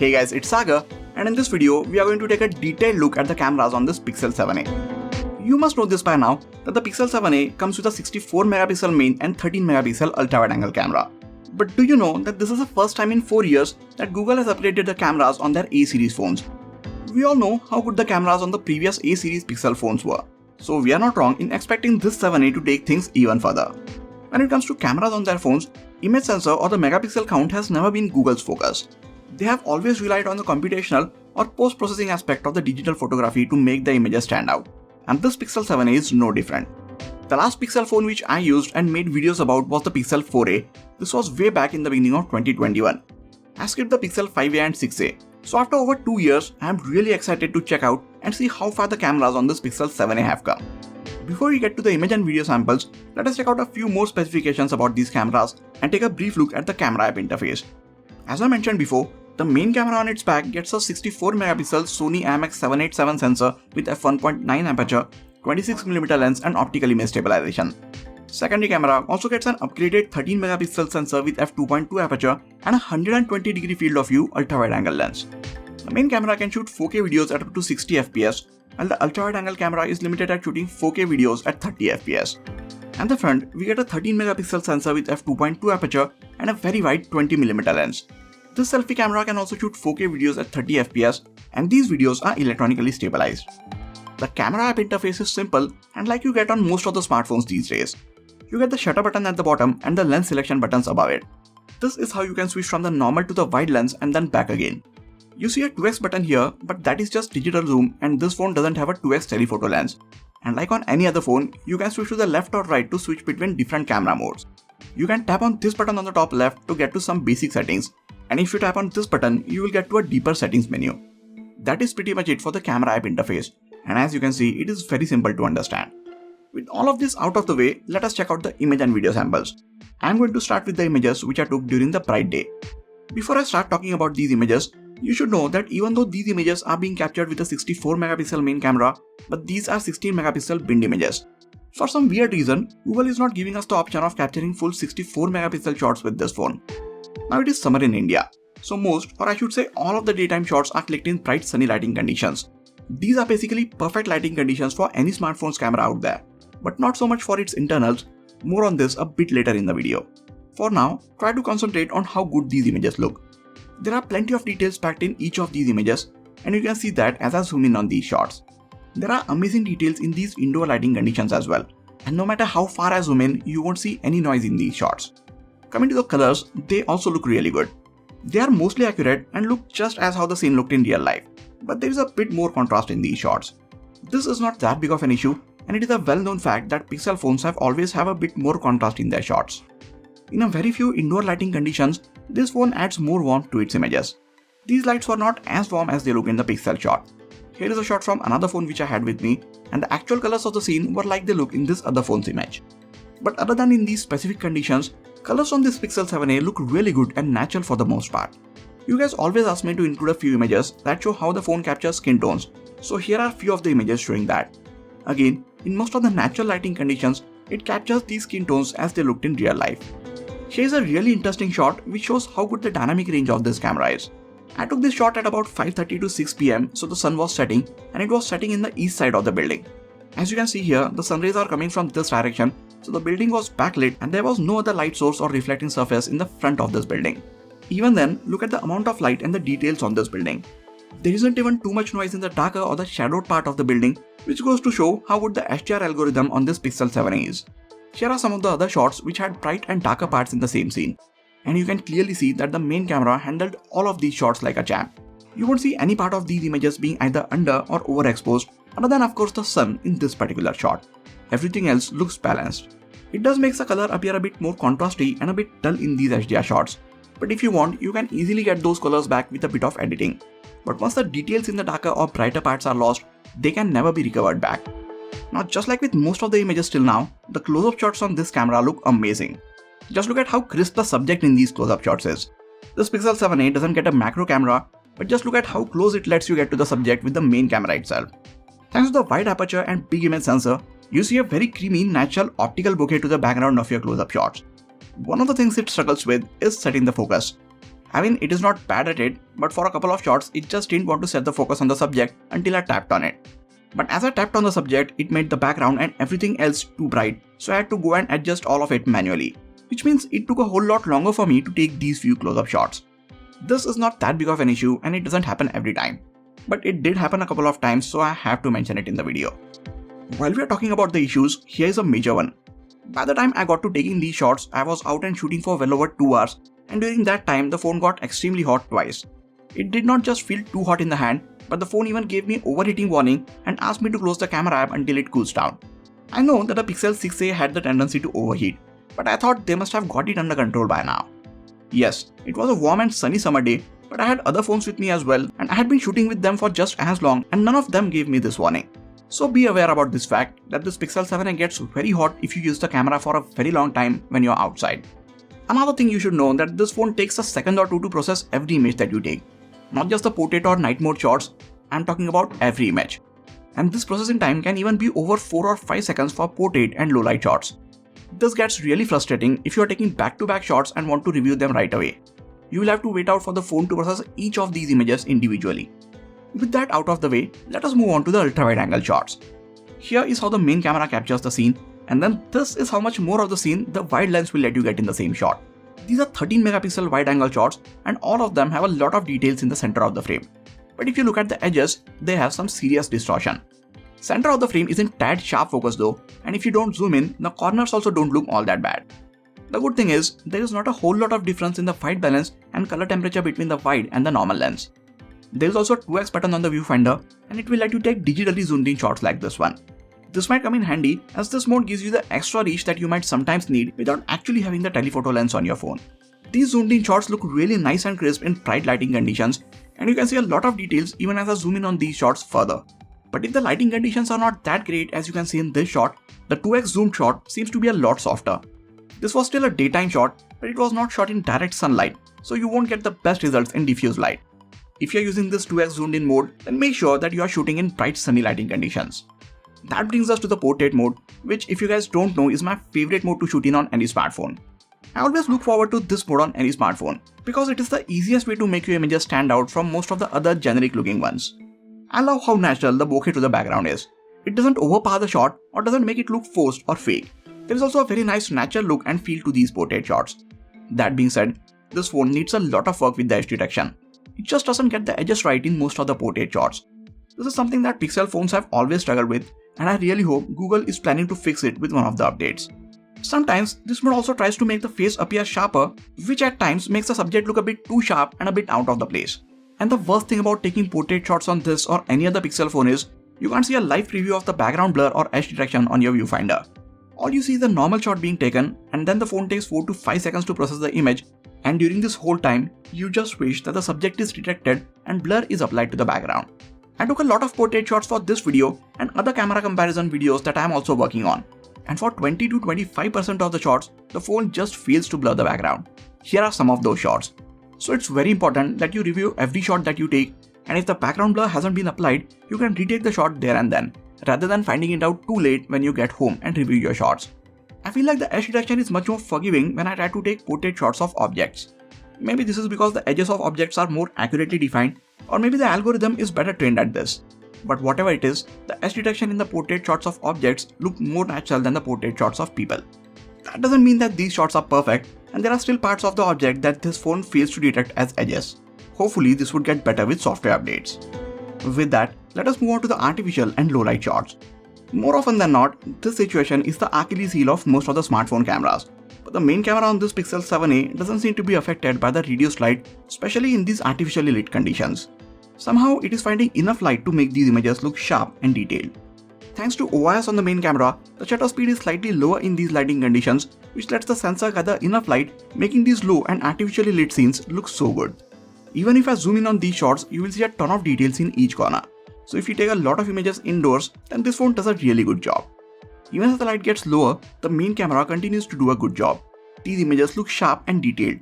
Hey guys, it's Sagar, and in this video, we are going to take a detailed look at the cameras on this Pixel 7a. You must know this by now that the Pixel 7a comes with a 64 megapixel main and 13 megapixel ultra-wide-angle camera. But do you know that this is the first time in 4 years that Google has upgraded the cameras on their A series phones? We all know how good the cameras on the previous A series Pixel phones were, so we are not wrong in expecting this 7a to take things even further. When it comes to cameras on their phones, image sensor or the megapixel count has never been Google's focus. They have always relied on the computational or post-processing aspect of the digital photography to make the images stand out. And this Pixel 7a is no different. The last Pixel phone which I used and made videos about was the Pixel 4a. This was way back in the beginning of 2021. I skipped the Pixel 5a and 6a. So after over 2 years, I am really excited to check out and see how far the cameras on this Pixel 7a have come. Before we get to the image and video samples, let us check out a few more specifications about these cameras and take a brief look at the camera app interface. As I mentioned before, the main camera on its back gets a 64 megapixel Sony IMX787 sensor with f1.9 aperture, 26mm lens and optical image stabilization. Secondary camera also gets an upgraded 13 megapixel sensor with f2.2 aperture and a 120 degree field of view ultra-wide angle lens. The main camera can shoot 4K videos at up to 60 fps, while the ultra-wide angle camera is limited at shooting 4K videos at 30 fps. At the front, we get a 13 megapixel sensor with f2.2 aperture and a very wide 20mm lens. This selfie camera can also shoot 4K videos at 30 fps, and these videos are electronically stabilized. The camera app interface is simple and like you get on most of the smartphones these days. You get the shutter button at the bottom and the lens selection buttons above it. This is how you can switch from the normal to the wide lens and then back again. You see a 2x button here, but that is just digital zoom and this phone doesn't have a 2x telephoto lens. And like on any other phone, you can switch to the left or right to switch between different camera modes. You can tap on this button on the top left to get to some basic settings, and if you tap on this button, you will get to a deeper settings menu. That is pretty much it for the camera app interface, and as you can see, it is very simple to understand. With all of this out of the way, let us check out the image and video samples. I am going to start with the images which I took during the Pride Day. Before I start talking about these images, you should know that even though these images are being captured with a 64 megapixel main camera, but these are 16 megapixel binned images. For some weird reason, Google is not giving us the option of capturing full 64 megapixel shots with this phone. Now it is summer in India, so most, or I should say all of the daytime shots are clicked in bright sunny lighting conditions. These are basically perfect lighting conditions for any smartphone's camera out there, but not so much for its internals. More on this a bit later in the video. For now, try to concentrate on how good these images look. There are plenty of details packed in each of these images, and you can see that as I zoom in on these shots. There are amazing details in these indoor lighting conditions as well, and no matter how far I zoom in, you won't see any noise in these shots. Coming to the colors, they also look really good. They are mostly accurate and look just as how the scene looked in real life, but there is a bit more contrast in these shots. This is not that big of an issue, and it is a well-known fact that Pixel phones always have a bit more contrast in their shots. In a very few indoor lighting conditions, this phone adds more warmth to its images. These lights were not as warm as they look in the Pixel shot. Here is a shot from another phone which I had with me, and the actual colors of the scene were like they look in this other phone's image. But other than in these specific conditions, colors on this Pixel 7a look really good and natural for the most part. You guys always ask me to include a few images that show how the phone captures skin tones, so here are a few of the images showing that. Again, in most of the natural lighting conditions, it captures these skin tones as they looked in real life. Here is a really interesting shot which shows how good the dynamic range of this camera is. I took this shot at about 5:30 to 6 pm, so the sun was setting and it was setting in the east side of the building. As you can see here, the sun rays are coming from this direction, so the building was backlit and there was no other light source or reflecting surface in the front of this building. Even then, look at the amount of light and the details on this building. There isn't even too much noise in the darker or the shadowed part of the building, which goes to show how good the HDR algorithm on this Pixel 7a is. Here are some of the other shots which had bright and darker parts in the same scene, and you can clearly see that the main camera handled all of these shots like a champ. You won't see any part of these images being either under or overexposed, other than of course the sun in this particular shot. Everything else looks balanced. It does make the color appear a bit more contrasty and a bit dull in these HDR shots, but if you want, you can easily get those colors back with a bit of editing. But once the details in the darker or brighter parts are lost, they can never be recovered back. Now, just like with most of the images till now, the close-up shots on this camera look amazing. Just look at how crisp the subject in these close-up shots is. This Pixel 7a doesn't get a macro camera, but just look at how close it lets you get to the subject with the main camera itself. Thanks to the wide aperture and big image sensor, you see a very creamy, natural optical bokeh to the background of your close-up shots. One of the things it struggles with is setting the focus. I mean, it is not bad at it, but for a couple of shots, it just didn't want to set the focus on the subject until I tapped on it. But as I tapped on the subject, it made the background and everything else too bright, so I had to go and adjust all of it manually. Which means it took a whole lot longer for me to take these few close-up shots. This is not that big of an issue and it doesn't happen every time. But it did happen a couple of times, so I have to mention it in the video. While we are talking about the issues, here is a major one. By the time I got to taking these shots, I was out and shooting for well over 2 hours, and during that time the phone got extremely hot twice. It did not just feel too hot in the hand, but the phone even gave me overheating warning and asked me to close the camera app until it cools down. I know that the Pixel 6a had the tendency to overheat, but I thought they must have got it under control by now. Yes, it was a warm and sunny summer day, but I had other phones with me as well, and I had been shooting with them for just as long and none of them gave me this warning. So be aware about this fact that this Pixel 7a gets very hot if you use the camera for a very long time when you're outside. Another thing you should know that this phone takes a second or two to process every image that you take. Not just the portrait or night mode shots, I'm talking about every image. And this processing time can even be over 4 or 5 seconds for portrait and low light shots. This gets really frustrating if you are taking back-to-back shots and want to review them right away. You will have to wait out for the phone to process each of these images individually. With that out of the way, let us move on to the ultra-wide-angle shots. Here is how the main camera captures the scene, and then this is how much more of the scene the wide lens will let you get in the same shot. These are 13 megapixel wide-angle shots, and all of them have a lot of details in the center of the frame. But if you look at the edges, they have some serious distortion. Center of the frame isn't tad sharp focus though, and if you don't zoom in, the corners also don't look all that bad. The good thing is, there is not a whole lot of difference in the white balance and color temperature between the wide and the normal lens. There is also a 2x button on the viewfinder, and it will let you take digitally zoomed in shots like this one. This might come in handy as this mode gives you the extra reach that you might sometimes need without actually having the telephoto lens on your phone. These zoomed in shots look really nice and crisp in bright lighting conditions, and you can see a lot of details even as I zoom in on these shots further. But if the lighting conditions are not that great as you can see in this shot, the 2x zoomed shot seems to be a lot softer. This was still a daytime shot, but it was not shot in direct sunlight, so you won't get the best results in diffuse light. If you are using this 2x zoomed in mode, then make sure that you are shooting in bright sunny lighting conditions. That brings us to the portrait mode, which if you guys don't know is my favorite mode to shoot in on any smartphone. I always look forward to this mode on any smartphone, because it is the easiest way to make your images stand out from most of the other generic looking ones. I love how natural the bokeh to the background is. It doesn't overpower the shot or doesn't make it look forced or fake. There is also a very nice natural look and feel to these portrait shots. That being said, this phone needs a lot of work with the edge detection. It just doesn't get the edges right in most of the portrait shots. This is something that Pixel phones have always struggled with, and I really hope Google is planning to fix it with one of the updates. Sometimes this mode also tries to make the face appear sharper, which at times makes the subject look a bit too sharp and a bit out of the place. And the worst thing about taking portrait shots on this or any other Pixel phone is, you can't see a live preview of the background blur or edge detection on your viewfinder. All you see is the normal shot being taken, and then the phone takes 4 to 5 seconds to process the image, and during this whole time, you just wish that the subject is detected and blur is applied to the background. I took a lot of portrait shots for this video and other camera comparison videos that I am also working on. And for 20 to 25% of the shots, the phone just fails to blur the background. Here are some of those shots. So it's very important that you review every shot that you take, and if the background blur hasn't been applied, you can retake the shot there and then, rather than finding it out too late when you get home and review your shots. I feel like the edge detection is much more forgiving when I try to take portrait shots of objects. Maybe this is because the edges of objects are more accurately defined, or maybe the algorithm is better trained at this. But whatever it is, the edge detection in the portrait shots of objects look more natural than the portrait shots of people. That doesn't mean that these shots are perfect, and there are still parts of the object that this phone fails to detect as edges. Hopefully this would get better with software updates. With that, let us move on to the artificial and low light shots. More often than not, this situation is the Achilles heel of most of the smartphone cameras. But the main camera on this Pixel 7a doesn't seem to be affected by the reduced light, especially in these artificially lit conditions. Somehow it is finding enough light to make these images look sharp and detailed. Thanks to OIS on the main camera, the shutter speed is slightly lower in these lighting conditions, which lets the sensor gather enough light, making these low and artificially lit scenes look so good. Even if I zoom in on these shots, you will see a ton of details in each corner. So if you take a lot of images indoors, then this phone does a really good job. Even as the light gets lower, the main camera continues to do a good job. These images look sharp and detailed.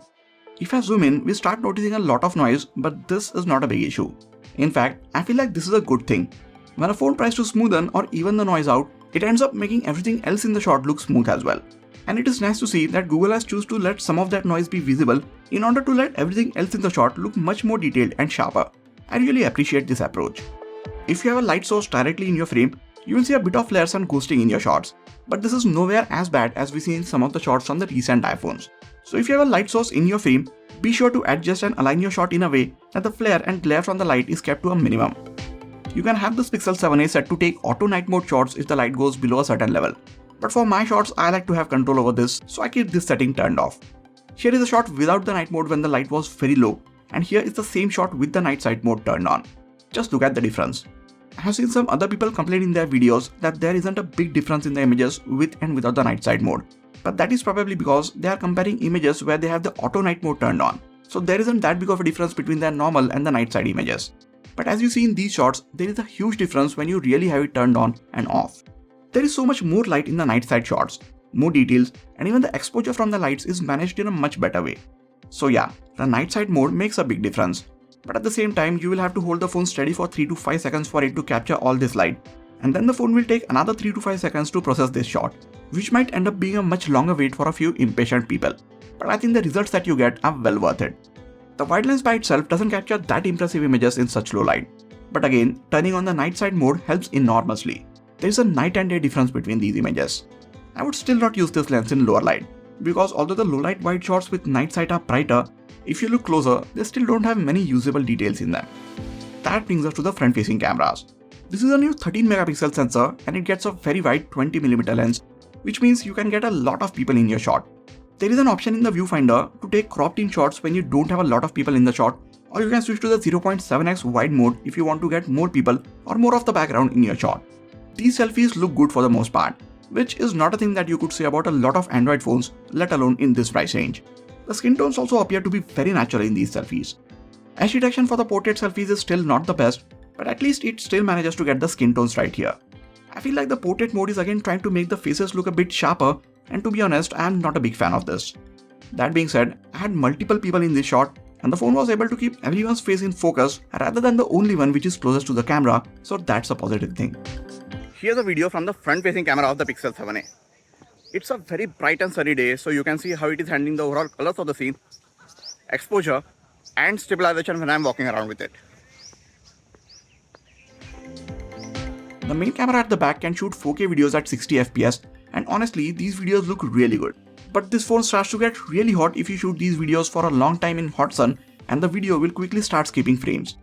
If I zoom in, we start noticing a lot of noise, but this is not a big issue. In fact, I feel like this is a good thing. When a phone tries to smoothen or even the noise out, it ends up making everything else in the shot look smooth as well. And it is nice to see that Google has chosen to let some of that noise be visible in order to let everything else in the shot look much more detailed and sharper. I really appreciate this approach. If you have a light source directly in your frame, you will see a bit of flares and ghosting in your shots, but this is nowhere as bad as we see in some of the shots on the recent iPhones. So if you have a light source in your frame, be sure to adjust and align your shot in a way that the flare and glare from the light is kept to a minimum. You can have this Pixel 7a set to take auto night mode shots if the light goes below a certain level. But for my shots, I like to have control over this, so I keep this setting turned off. Here is a shot without the night mode when the light was very low, and here is the same shot with the night sight mode turned on. Just look at the difference. I have seen some other people complain in their videos that there isn't a big difference in the images with and without the night sight mode. But that is probably because they are comparing images where they have the auto night mode turned on. So there isn't that big of a difference between their normal and the night side images. But as you see in these shots, there is a huge difference when you really have it turned on and off. There is so much more light in the night side shots, more details, and even the exposure from the lights is managed in a much better way. So yeah, the night side mode makes a big difference. But at the same time, you will have to hold the phone steady for 3 to 5 seconds for it to capture all this light. And then the phone will take another 3 to 5 seconds to process this shot, which might end up being a much longer wait for a few impatient people. But I think the results that you get are well worth it. The wide lens by itself doesn't capture that impressive images in such low light. But again, turning on the night side mode helps enormously. There is a night and day difference between these images. I would still not use this lens in lower light, because although the low light wide shots with night sight are brighter, if you look closer, they still don't have many usable details in them. That brings us to the front facing cameras. This is a new 13 megapixel sensor and it gets a very wide 20mm lens, which means you can get a lot of people in your shot. There is an option in the viewfinder to take cropped in shots when you don't have a lot of people in the shot, or you can switch to the 0.7x wide mode if you want to get more people or more of the background in your shot. These selfies look good for the most part, which is not a thing that you could say about a lot of Android phones, let alone in this price range. The skin tones also appear to be very natural in these selfies. Edge detection for the portrait selfies is still not the best, but at least it still manages to get the skin tones right here. I feel like the portrait mode is again trying to make the faces look a bit sharper, and to be honest, I am not a big fan of this. That being said, I had multiple people in this shot, and the phone was able to keep everyone's face in focus rather than the only one which is closest to the camera, so that's a positive thing. Here's a video from the front-facing camera of the Pixel 7a. It's a very bright and sunny day, so you can see how it is handling the overall colors of the scene, exposure, and stabilization when I'm walking around with it. The main camera at the back can shoot 4K videos at 60 FPS, and honestly, these videos look really good. But this phone starts to get really hot if you shoot these videos for a long time in hot sun, and the video will quickly start skipping frames.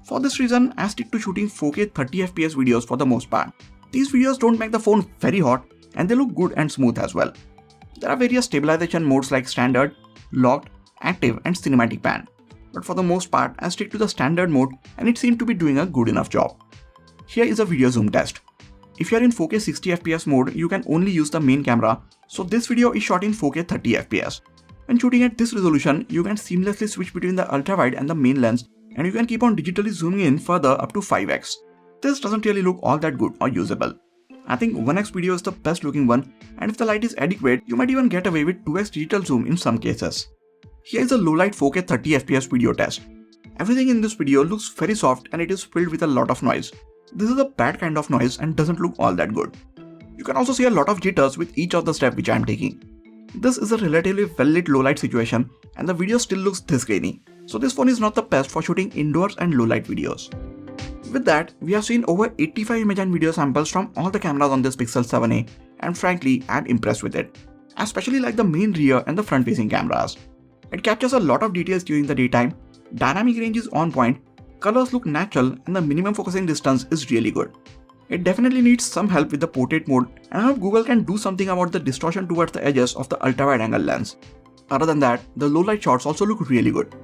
For this reason, I stick to shooting 4K 30 FPS videos for the most part. These videos don't make the phone very hot, and they look good and smooth as well. There are various stabilization modes like standard, locked, active, and cinematic pan. But for the most part, I stick to the standard mode and it seemed to be doing a good enough job. Here is a video zoom test. If you are in 4K 60 FPS mode, you can only use the main camera, so this video is shot in 4K 30 FPS. When shooting at this resolution, you can seamlessly switch between the ultra wide and the main lens, and you can keep on digitally zooming in further up to 5x. This doesn't really look all that good or usable. I think 1x video is the best looking one, and if the light is adequate, you might even get away with 2x digital zoom in some cases. Here is a low light 4K 30 FPS video test. Everything in this video looks very soft and it is filled with a lot of noise. This is a bad kind of noise and doesn't look all that good. You can also see a lot of jitters with each of the steps which I am taking. This is a relatively well lit low light situation and the video still looks this grainy, so this phone is not the best for shooting indoors and low light videos. With that, we have seen over 85 image and video samples from all the cameras on this Pixel 7a, and frankly, I'm impressed with it. I especially like the main rear and the front facing cameras. It captures a lot of details during the daytime, dynamic range is on point, colors look natural, and the minimum focusing distance is really good. It definitely needs some help with the portrait mode, and I hope Google can do something about the distortion towards the edges of the ultra wide angle lens. Other than that, the low light shots also look really good.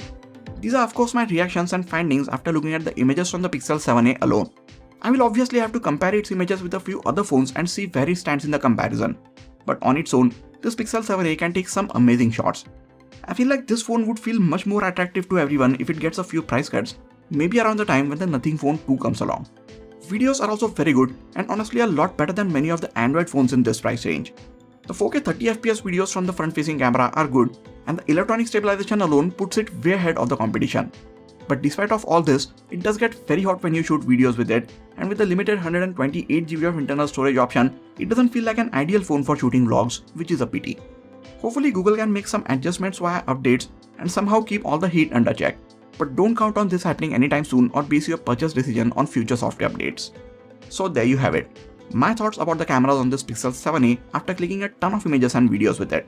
These are of course my reactions and findings after looking at the images from the Pixel 7a alone. I will obviously have to compare its images with a few other phones and see where it stands in the comparison. But on its own, this Pixel 7a can take some amazing shots. I feel like this phone would feel much more attractive to everyone if it gets a few price cuts, maybe around the time when the Nothing Phone 2 comes along. Videos are also very good and honestly a lot better than many of the Android phones in this price range. The 4K 30fps videos from the front-facing camera are good, and the electronic stabilization alone puts it way ahead of the competition. But despite of all this, it does get very hot when you shoot videos with it, and with the limited 128GB of internal storage option, it doesn't feel like an ideal phone for shooting vlogs, which is a pity. Hopefully Google can make some adjustments via updates and somehow keep all the heat under check. But don't count on this happening anytime soon or base your purchase decision on future software updates. So there you have it. My thoughts about the cameras on this Pixel 7a after clicking a ton of images and videos with it.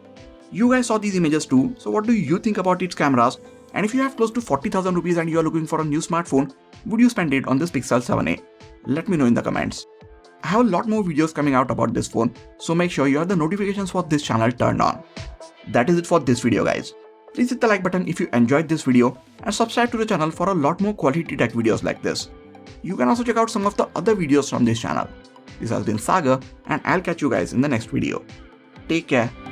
You guys saw these images too, so what do you think about its cameras? And if you have close to 40,000 rupees and you are looking for a new smartphone, would you spend it on this Pixel 7a? Let me know in the comments. I have a lot more videos coming out about this phone, so make sure you have the notifications for this channel turned on. That is it for this video guys. Please hit the like button if you enjoyed this video and subscribe to the channel for a lot more quality tech videos like this. You can also check out some of the other videos from this channel. This has been Sagar and I'll catch you guys in the next video. Take care.